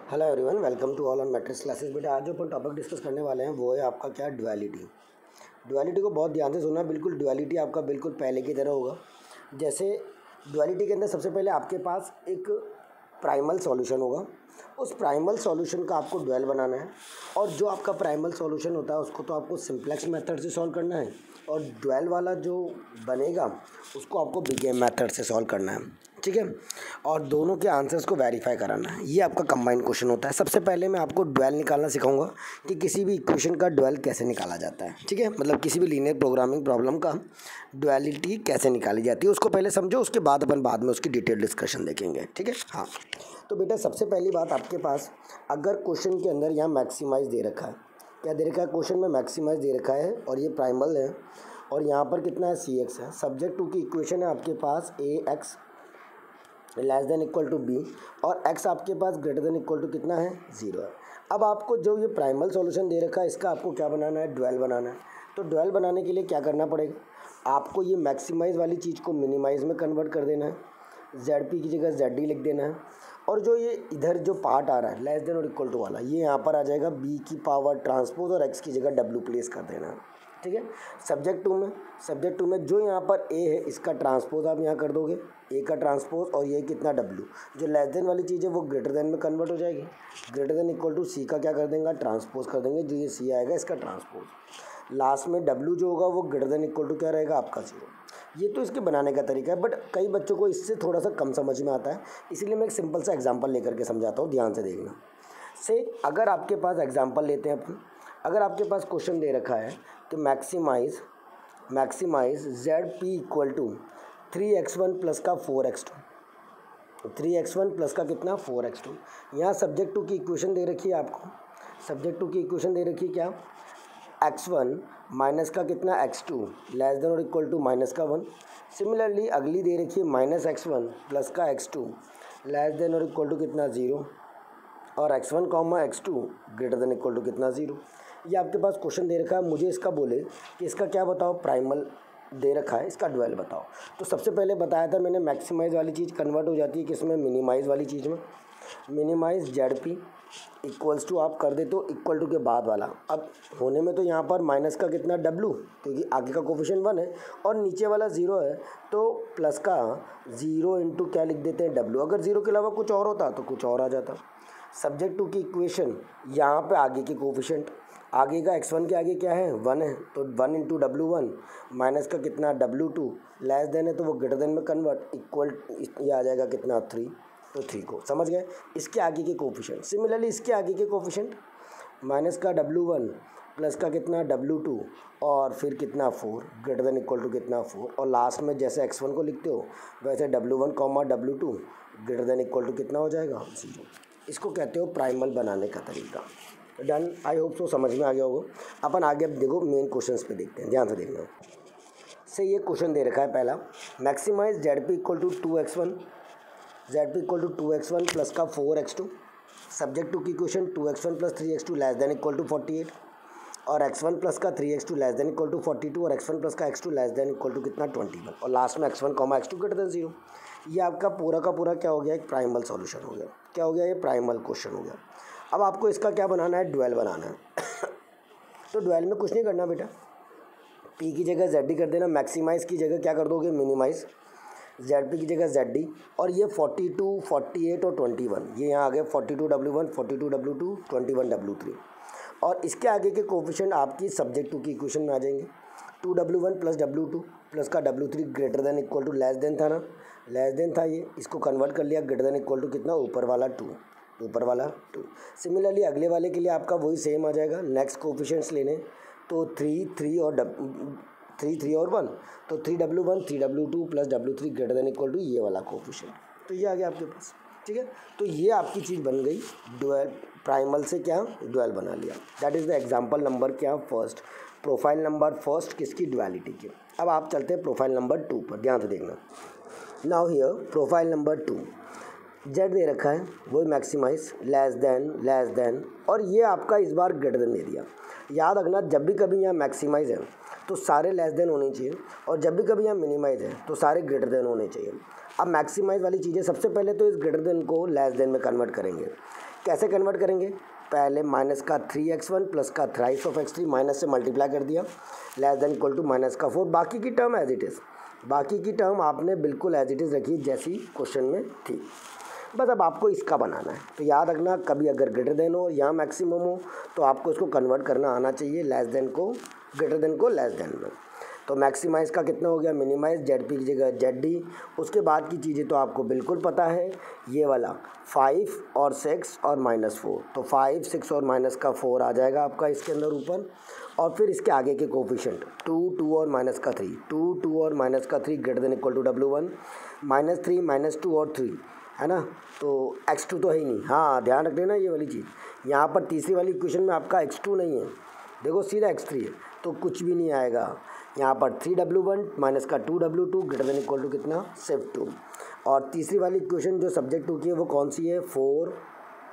Hello everyone, welcome to all on matrix classes. बेटा आज जो अपन टॉपिक डिस्कस करने वाले हैं वो है आपका क्या, डुअलिटी। डुअलिटी को बहुत ध्यान से सुनना, बिल्कुल डुअलिटी आपका बिल्कुल पहले की तरह होगा। जैसे डुअलिटी के अंदर सबसे पहले आपके पास एक प्राइमल सॉल्यूशन होगा, उस प्राइमल सॉल्यूशन का आपको डुअल बनाना है। और जो आपका प्राइमल सॉल्यूशन होता है उसको तो आपको सिंप्लेक्स मेथड से सॉल्व करना है, और डुअल वाला जो बनेगा उसको आपको बिग एम मेथड से सॉल्व करना है, ठीक है। और दोनों के आंसर्स को वेरीफाई कराना है। ये आपका कंबाइंड क्वेश्चन होता है। सबसे पहले मैं आपको डुअल निकालना सिखाऊंगा कि किसी भी इक्वेशन का डुअल कैसे निकाला जाता है, ठीक है। मतलब किसी भी लीनियर प्रोग्रामिंग प्रॉब्लम का डुअलिटी कैसे निकाली जाती है उसको पहले समझो, उसके बाद अपन बाद में उसकी डिटेल डिस्कशन देखेंगे, ठीक है। हाँ, तो बेटा सबसे पहली बात, आपके पास अगर क्वेश्चन के अंदर यहाँ मैक्सिमाइज दे रखा है, क्या दे रखा है क्वेश्चन में, मैक्सिमाइज दे रखा है, और ये प्राइमल है, और यहाँ पर कितना है, सी एक्स है। सब्जेक्ट टू की इक्वेशन है आपके पास A X less than equal to B, और x आपके पास ग्रेटर देन इक्वल टू कितना है, 0 है। अब आपको जो ये प्राइमल सॉल्यूशन दे रखा है इसका आपको क्या बनाना है, डुअल बनाना है। तो डुअल बनाने के लिए क्या करना पड़ेगा, आपको ये मैक्सिमाइज वाली चीज़ को मिनिमाइज में कन्वर्ट कर देना है, ZP की जगह ZD लिख देना है। और जो ये इधर जो पार्ट आ रहा है लेस देन और इक्वल टू वाला, ये यहाँ पर आ जाएगा B की पावर ट्रांसपोज, और x की जगह W प्लेस कर देना है, ठीक है। सब्जेक्ट टू में जो यहाँ पर A है इसका ट्रांसपोज आप यहाँ कर दोगे, A का ट्रांसपोज, और ये कितना W, जो लेस देन वाली चीज़ है वो ग्रेटर देन में कन्वर्ट हो जाएगी। Greater than equal to C का क्या कर देंगे, ट्रांसपोज कर देंगे, जो ये C आएगा इसका ट्रांसपोज। लास्ट में W जो होगा वो ग्रेटर देन इक्वल टू क्या रहेगा, आपका 0। ये तो इसके बनाने का तरीका है, बट कई बच्चों को इससे थोड़ा सा कम समझ में आता है, इसीलिए मैं एक सिंपल सा एग्जाम्पल लेकर के समझाता हूँ, ध्यान से देखना। से अगर आपके पास एग्जाम्पल लेते हैं अपन, अगर आपके पास क्वेश्चन दे रखा है कि maximize ZP equal to 3x1 plus का 4x2, 3x1 प्लस का कितना, 4x2। यहाँ सब्जेक्ट टू की इक्वेशन दे रखी है आपको, सब्जेक्ट टू की इक्वेशन दे रखी है क्या, x1 माइनस का कितना, x2 लेस देन और इक्वल टू माइनस का 1। सिमिलरली अगली दे रखी है माइनस x1 प्लस का x2 लेस देन और इक्वल टू कितना, 0, और x1 comma x2 greater than equal to कितना, 0। ये आपके पास क्वेश्चन दे रखा है, मुझे इसका बोले कि इसका क्या बताओ, प्राइमल दे रखा है, इसका डुअल बताओ। तो सबसे पहले बताया था मैंने, मैक्सिमाइज वाली चीज़ कन्वर्ट हो जाती है किसमें, मिनिमाइज वाली चीज़ में। मिनिमाइज ZP इक्वल्स टू आप कर दे तो इक्वल टू के बाद वाला, अब होने में तो यहाँ पर माइनस का कितना W, क्योंकि आगे का कोफिशिएंट 1 है और नीचे वाला 0 है, तो प्लस का 0 इंटू क्या लिख देते हैं, W। अगर 0 के अलावा कुछ और होता तो कुछ और आ जाता। सब्जेक्ट टू की इक्वेशन, यहाँ पे आगे की कोफिशिएंट, आगे का x1 के आगे क्या है, 1 है, तो 1 इंटू W1 माइनस का कितना, W2 लेस देन है तो वो ग्रेटर देन में कन्वर्ट, इक्वल ये आ जाएगा कितना, 3, तो 3 को समझ गए। इसके आगे के कोफिशिएंट, सिमिलरली इसके आगे के कोफिशिएंट माइनस का W1 प्लस का कितना, W2, और फिर कितना, 4 ग्रेटर देन इक्वल टू कितना, 4, और लास्ट में जैसे x1 को लिखते हो वैसे W1 comma W2 greater than equal to कितना हो जाएगा, 0। इसको कहते हो प्राइमल बनाने का तरीका। डन, आई होप सो समझ में आ गया होगा। अपन आगे अब देखो मेन क्वेश्चंस पे देखते हैं, ध्यान से देखना। से ये क्वेश्चन दे रखा है पहला, maximize ZP equal to 2x1, ZP equal to 2x1 plus का 4x2। सब्जेक्ट टू की question 2x1 plus 3x2 less than equal to 48, और x1 प्लस का 3x2 less than equal to 42, और x1 प्लस का x2 less than equal to कितना, 21, और last में x1 comma x2 greater then 0। ये आपका पूरा का पूरा क्या हो गया, एक प्राइमल सॉल्यूशन हो गया। क्या हो गया, ये प्राइमल क्वेश्चन हो गया। अब आपको इसका क्या बनाना है, डुअल बनाना है। तो डुअल में कुछ नहीं करना बेटा, P की जगह ZD कर देना, मैक्सिमाइज की जगह क्या कर दोगे, मिनिमाइज, ZP की जगह ZD, और ये 42, 48 और 21, ये यहाँ आ गए 42 W1, 42 W2, 21 W3, और इसके आगे के कोफिशिएंट आपकी सब्जेक्ट टू की इक्वेशन में आ जाएंगे। 2W1 प्लस W2 प्लस का W3 greater than equal to less than था ना, लेस देन था, ये इसको कन्वर्ट कर लिया, ग्रेटर देन इक्वल टू कितना, ऊपर वाला 2, ऊपर वाला 2। सिमिलरली अगले वाले के लिए आपका वही सेम आ जाएगा। नेक्स्ट कोफिशिएंट्स लेने तो 3 और 1, तो 3W1 3W2 plus W3 greater than equal to ये वाला कोफिशिएंट, तो ये आ गया आपके पास, ठीक है। तो ये आपकी चीज़ बन गई डुअल, प्राइमल से क्या, डुअल बना लिया। That is the example number क्या, फर्स्ट, प्रोफाइल नंबर फर्स्ट किसकी, डुअलिटी की। अब आप चलते हैं प्रोफाइल नंबर 2 पर, ध्यान से देखना। Now here profile number 2, Z दे रखा है, वही मैक्सिमाइज लेस देन, और ये आपका इस बार ग्रेटर देन दे दिया। याद रखना, जब भी कभी यहाँ मैक्सिमाइज है तो सारे लेस देन होने चाहिए, और जब भी कभी यहाँ मिनिमाइज है तो सारे ग्रेटर देन होने चाहिए। अब मैक्सिमाइज वाली चीज़ें, सबसे पहले तो इस ग्रेटर देन को लेस देन में कन्वर्ट करेंगे। कैसे कन्वर्ट करेंगे, पहले माइनस का 3x1 प्लस का थ्राइस ऑफ x3 माइनस से मल्टीप्लाई कर दिया, less than equal to minus का 4, बाकी की टर्म एज इट इज़, बाकी की टर्म आपने बिल्कुल एज इट इज़ रखी जैसी क्वेश्चन में थी। बस अब आपको इसका बनाना है, तो याद रखना कभी अगर ग्रेटर देन हो या मैक्सिमम हो तो आपको इसको कन्वर्ट करना आना चाहिए लेस देन को ग्रेटर देन को लेस देन में। तो मैक्सिमाइज़ का कितना हो गया, मिनिमाइज जेड पी की जगह जेड डी। उसके बाद की चीज़ें तो आपको बिल्कुल पता है, ये वाला 5 और 6 और -4, तो 5 6 और माइनस का 4 आ जाएगा आपका इसके अंदर ऊपर। और फिर इसके आगे के कोफिशिएंट 2 2 और माइनस का 3, 2 2 और माइनस का 3 greater than equal to W1, -3 -2 और 3 है ना, तो x2 तो है ही नहीं। हाँ ध्यान रख लेना ये वाली चीज़, यहाँ पर तीसरी वाली इक्वेशन में आपका x2 नहीं है, देखो सीधा x3 है, तो कुछ भी नहीं आएगा। यहाँ पर 3W1 माइनस का 2W2 greater than equal to कितना, सिर्फ 2। और तीसरी वाली इक्वेशन जो सब्जेक्ट टू की है वो कौन सी है, 4।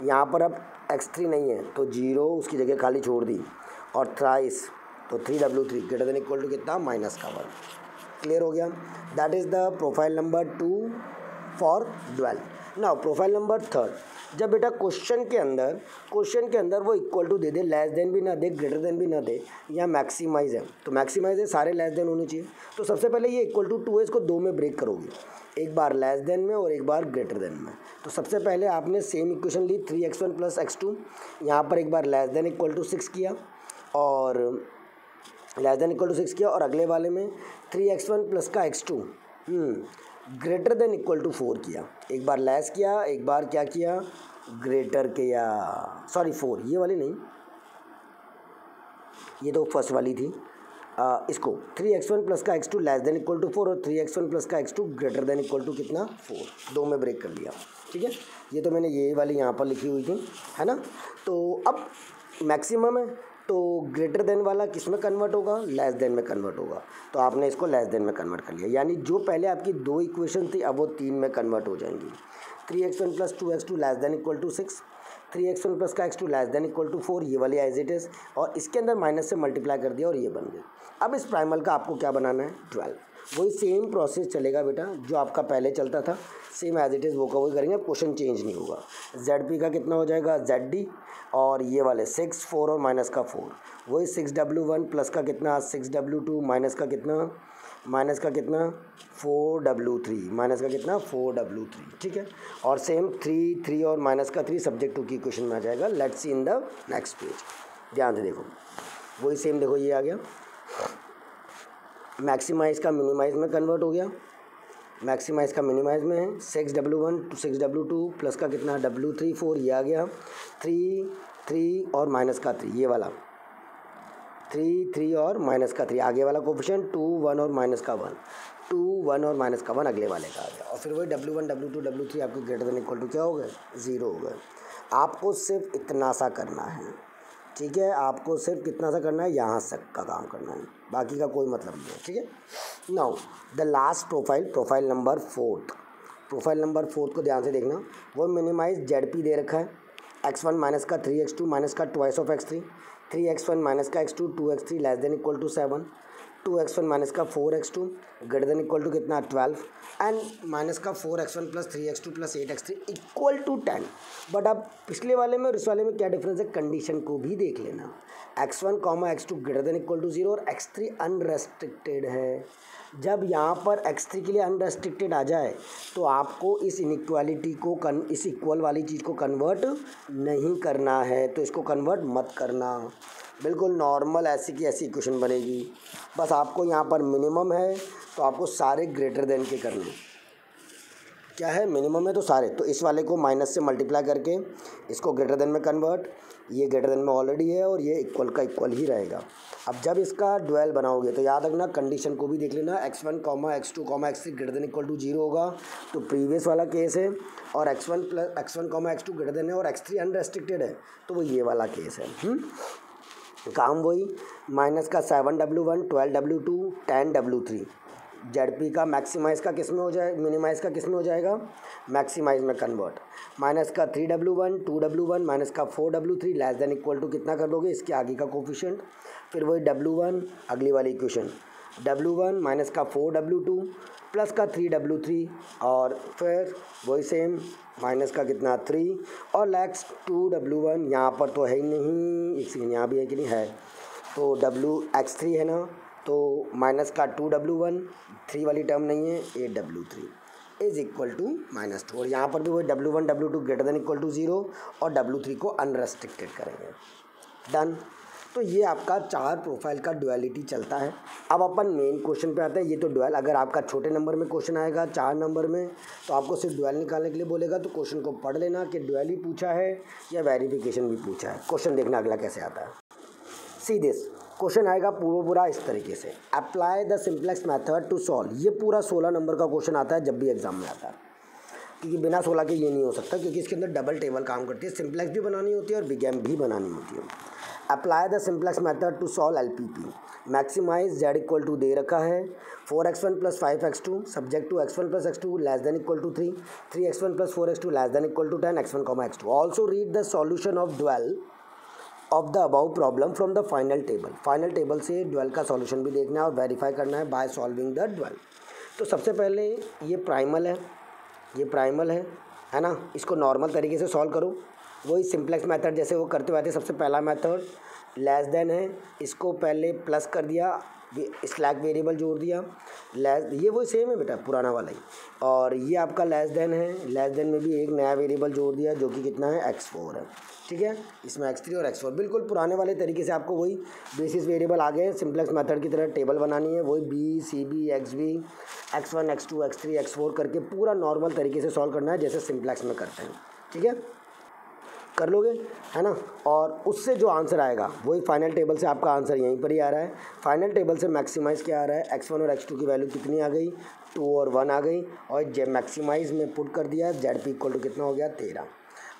यहाँ पर अब x3 नहीं है तो 0, उसकी जगह खाली छोड़ दी, और थ्राइस तो 3W3 greater than equal to कितना, -1। क्लियर हो गया। That is the profile number 2 for dual. Now profile number 3, जब बेटा क्वेश्चन के अंदर वो इक्वल टू दे दे, लेस देन भी ना दे, ग्रेटर देन भी ना दे, या मैक्सिमाइज है, तो मैक्सिमाइज है सारे लेस देन होने चाहिए। तो सबसे पहले ये इक्वल टू 2 है, इसको 2 में ब्रेक करोगे, एक बार लेस देन में और एक बार ग्रेटर देन में। तो सबसे पहले आपने सेम इक्वेशन ली 3x1 प्लस x2, यहाँ पर एक बार लेस देन इक्वल टू 6 किया और लेस देन इक्वल टू 6 किया, और अगले वाले में 3x1 प्लस का x2 greater than equal to 4 किया, एक बार लेस किया, एक बार क्या किया, ग्रेटर किया, सॉरी 4, ये वाली नहीं, ये तो फर्स्ट वाली थी। इसको 3x1 प्लस का x2 less than equal to 4 और 3x1 प्लस का x2 greater than equal to कितना, 4, 2 में ब्रेक कर लिया। ठीक है, ये तो मैंने ये वाली यहाँ पर लिखी हुई थी, है ना। तो अब मैक्सिमम है तो ग्रेटर देन वाला किस में कन्वर्ट होगा, लेस देन में कन्वर्ट होगा, तो आपने इसको लेस देन में कन्वर्ट कर लिया, यानी जो पहले आपकी 2 इक्वेशन थी अब वो 3 में कन्वर्ट हो जाएंगी। 3x1 plus 2x2 less than equal to 6, 3x1 plus का x2 less than equal to 4, ये वाली एज इट इज़, और इसके अंदर माइनस से मल्टीप्लाई कर दिया और ये बन गई। अब इस प्राइमल का आपको क्या बनाना है, 12। वही सेम प्रोसेस चलेगा बेटा जो आपका पहले चलता था, सेम एज इट इज़ वो का वही करेंगे, क्वेश्चन चेंज नहीं होगा। ZP का कितना हो जाएगा, ZD, और ये वाले 6 4 और माइनस का 4, वही 6W1 प्लस का कितना 6W2 माइनस का कितना 4W3 माइनस का कितना 4W3। ठीक है, और सेम 3 3 और माइनस का 3 सब्जेक्ट टू की क्वेश्चन में आ जाएगा। Let's see in the next page, ध्यान से देखो, वही सेम देखो ये आ गया, मैक्सिमाइज का मिनिमाइज में कन्वर्ट हो गया, मैक्सिमाइज का मिनिमाइज में है 6W1 to 6W2 प्लस का कितना W3 4, ये आ गया 3 3 और माइनस का 3, ये वाला 3 3 और माइनस का 3, आगे वाला कोफिशिएंट 2 1 और माइनस का 1, 2 1 और माइनस का 1 अगले वाले का आ गया, और फिर वही W1 W2 W3 आपके ग्रेटर देन इक्वल टू क्या हो गए, 0 हो गए। आपको सिर्फ इतना सा करना है, ठीक है, आपको सिर्फ कितना सा करना है, यहाँ तक का काम करना है, बाकी का कोई मतलब नहीं है। ठीक है, now the last profile number 4 को ध्यान से देखना, वो मिनिमाइज ZP दे रखा है, x1 माइनस का 3x2 माइनस का twice of x3, 3x1 minus का x2 2x3 less than equal to 7, 2x1 minus का 4x2 greater than equal to कितना 12, एंड माइनस का 4x1 plus 3x2 plus 8x3 equal to 10। But अब पिछले वाले में और इस वाले में क्या डिफरेंस है, कंडीशन को भी देख लेना, x1 x2 greater than equal to 0 और x3 अनरेस्ट्रिक्टेड है। जब यहाँ पर x3 के लिए अनरेस्ट्रिक्टेड आ जाए तो आपको इस इनइक्वालिटी को इस इक्वल वाली चीज़ को कन्वर्ट नहीं करना है, तो इसको कन्वर्ट मत करना, बिल्कुल नॉर्मल ऐसी की ऐसी इक्वेशन बनेगी। बस आपको यहाँ पर मिनिमम है तो आपको सारे ग्रेटर देन के करने, क्या है मिनिमम है तो सारे, तो इस वाले को माइनस से मल्टीप्लाई करके इसको ग्रेटर देन में कन्वर्ट, ये ग्रेटर देन में ऑलरेडी है और ये इक्वल का इक्वल ही रहेगा। अब जब इसका ड्वेल बनाओगे तो याद रखना कंडीशन को भी देख लेना, x1 x2 x3 greater than equal to 0 होगा तो प्रीवियस वाला केस है, और x1 x2 ग्रेटर देन है और x3 अनरेस्ट्रिक्टेड है तो वो ये वाला केस है। काम वही, माइनस का 7W1 12W2 10W3, ZP का मैक्सिमाइज का किस में हो जाए, मिनिमाइज का किस में हो जाएगा, मैक्सिमाइज में कन्वर्ट, माइनस का 3W1 2W1 माइनस का 4W3 less than equal to कितना कर दोगे, इसके आगे का कोफिशिएंट, फिर वही W1 अगली वाली इक्वेशन, W1 माइनस का 4W2 प्लस का 3W3 और फिर वही सेम माइनस का कितना 3 और लैक्स 2W1 यहाँ पर तो है ही नहीं, एक सेकेंड यहाँ भी है कि नहीं है, तो WX3 है ना, तो माइनस का 2W1 3 वाली टर्म नहीं है 8W3 इज इक्वल टू -2 और यहाँ पर भी वही W1 W2 greater than equal to 0 और W3 को अनरेस्ट्रिक्टेड करेंगे। डन। तो ये आपका 4 प्रोफाइल का ड्युअलिटी चलता है। अब अपन मेन क्वेश्चन पे आते हैं। ये तो ड्युअल, अगर आपका छोटे नंबर में क्वेश्चन आएगा 4 नंबर में तो आपको सिर्फ ड्युअल निकालने के लिए बोलेगा, तो क्वेश्चन को पढ़ लेना कि ड्युअल ही पूछा है या वेरिफिकेशन भी पूछा है। क्वेश्चन देखना अगला कैसे आता है। सी दिस क्वेश्चन आएगा पूरा इस तरीके से, apply the simplex method to solve. ये पूरा 16 नंबर का क्वेश्चन आता है जब भी एग्जाम में आता है, क्योंकि बिना 16 के ये नहीं हो सकता, क्योंकि इसके अंदर डबल टेबल काम करती है, सिंपलेक्स भी बनानी होती है और बिगेम भी बनानी होती है। Apply the simplex method to solve LPP। Maximise z equal to दे रखा है 4x1 plus 5x2 subject to x1 plus x2 less than equal to 3, 3x1 plus 4x2 less than equal to 10, x1, x2। Also read the solution of dual of the above problem from the final table. Final table से dual का solution भी देखना है और verify करना है by solving the dwell. तो सबसे पहले ये प्राइमल है, ये प्राइमल है ना, इसको नॉर्मल तरीके से सॉल्व करो, वही सिंपलेक्स मेथड जैसे वो करते हुए आते। सबसे पहला मेथड लेस देन है, इसको पहले प्लस कर दिया, स्लैक वेरिएबल जोड़ दिया, लेस, ये वही सेम है बेटा पुराना वाला ही। और ये आपका लेस देन है, लेस देन में भी एक नया वेरिएबल जोड़ दिया जो कि कितना है x4 है, ठीक है। इसमें x3 और x4 बिल्कुल पुराने वाले तरीके से आपको वही बेसिस वेरिएबल आ गए, सिंपलेक्स मेथड की तरह टेबल बनानी है, वही b c b x b x1 x2 x3 x4 करके पूरा नॉर्मल तरीके से सॉल्व करना है जैसे सिंपलेक्स में करते हैं, ठीक है। कर लोगे, है ना। और उससे जो आंसर आएगा वही फाइनल टेबल से आपका आंसर यहीं पर ही आ रहा है। फाइनल टेबल से मैक्सिमाइज क्या आ रहा है, x1 और x2 की वैल्यू कितनी आ गई, 2 और 1 आ गई, और जब मैक्सिमाइज में पुट कर दिया ZP इक्वल टू कितना हो गया 13।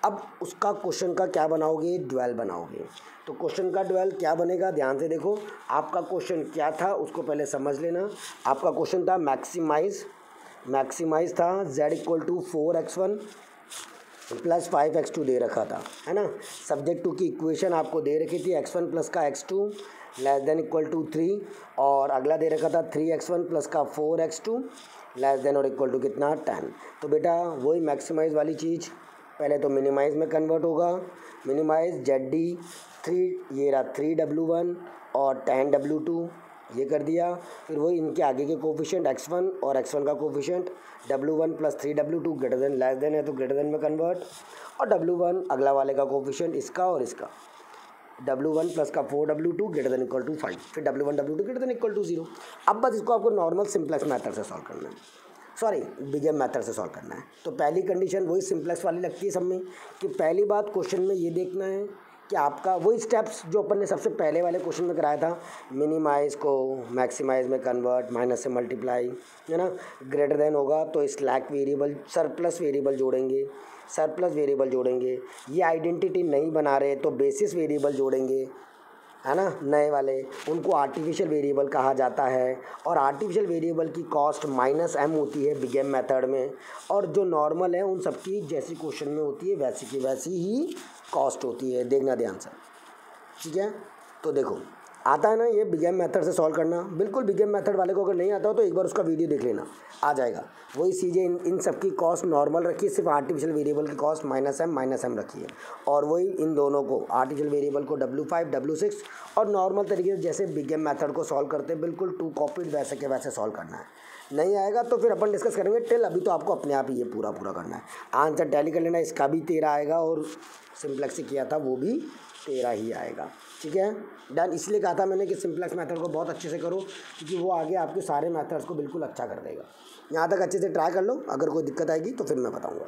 अब उसका क्वेश्चन का क्या बनाओगे, ड्वेल बनाओगे। तो क्वेश्चन का ड्वेल क्या बनेगा, ध्यान से देखो। आपका क्वेश्चन क्या था उसको पहले समझ लेना। आपका क्वेश्चन था मैक्सिमाइज था z equal to 4x1 plus 5x2 दे रखा था, है ना। सब्जेक्ट टू की इक्वेशन आपको दे रखी थी x1 प्लस का x2 less than equal to 3, और अगला दे रखा था 3x1 प्लस का 4x2 लेस देन और इक्वल टू कितना 10। तो बेटा वही मैक्सिमाइज वाली चीज़ पहले तो मिनिमाइज में कन्वर्ट होगा, मिनिमाइज ZD 3, ये रहा 3W1 और 10W2 ये कर दिया। फिर वही इनके आगे के कोफिशिएंट x1 और x1 का coefficient W1 plus 3W2 greater than less than है तो ग्रेटर देन में कन्वर्ट, और W1 अगला वाले का कोफिशिएंट इसका और इसका, W1 प्लस का 4W2 greater than equal to 5, फिर W1 W2 greater than equal to 0। अब बस इसको आपको नॉर्मल सिंपलेक्स मेथड से सॉल्व करना है, सॉरी बिगेम मेथड से सॉल्व करना है। तो पहली कंडीशन वही सिंपलेक्स वाली लगती है सब में, कि पहली बात क्वेश्चन में ये देखना है कि आपका वही स्टेप्स जो अपन ने सबसे पहले वाले क्वेश्चन में कराया था, मिनिमाइज को मैक्सिमाइज में कन्वर्ट, माइनस से मल्टीप्लाई, है ना। ग्रेटर देन होगा तो स्लैक वेरिएबल सरप्लस वेरिएबल जोड़ेंगे, सरप्लस वेरिएबल जोड़ेंगे। ये आइडेंटिटी नहीं बना रहे तो बेसिस वेरिएबल जोड़ेंगे, है ना। नए वाले उनको आर्टिफिशियल वेरिएबल कहा जाता है, और आर्टिफिशियल वेरिएबल की कॉस्ट -m होती है बिगेम मेथड में, और जो नॉर्मल है उन सबकी जैसी क्वेश्चन में होती है वैसी की वैसी ही कॉस्ट होती है, देखना ध्यान से, ठीक है। तो देखो आता है ना ये बिगेम मेथड से सॉल्व करना, बिल्कुल बिगेम मेथड वाले को अगर नहीं आता हो तो एक बार उसका वीडियो देख लेना, आ जाएगा। वही चीज़ें इन सब की कॉस्ट नॉर्मल रखी है, सिर्फ आर्टिफिशियल वेरिएबल की कॉस्ट -m रखी है, और वही इन दोनों को आर्टिफिशियल वेरिएबल को W5 W6 और नॉर्मल तरीके से जैसे बिगेम मेथड को सॉल्व करते हैं बिल्कुल 2 कॉपीड वैसे के वैसे सॉल्व करना है। नहीं आएगा तो फिर अपन डिस्कस करेंगे, टिल अभी तो आपको अपने आप ही ये पूरा करना है। आंसर टैली कर लेना, इसका भी 13 आएगा और सिंपलेक्स से किया था वो भी 13 ही आएगा, ठीक है। डन। इसलिए कहा था मैंने कि सिंपलेक्स मेथड को बहुत अच्छे से करो, क्योंकि वो आगे आपके सारे मेथड्स को बिल्कुल अच्छा कर देगा। यहाँ तक अच्छे से ट्राई कर लो, अगर कोई दिक्कत आएगी तो फिर मैं बताऊँगा।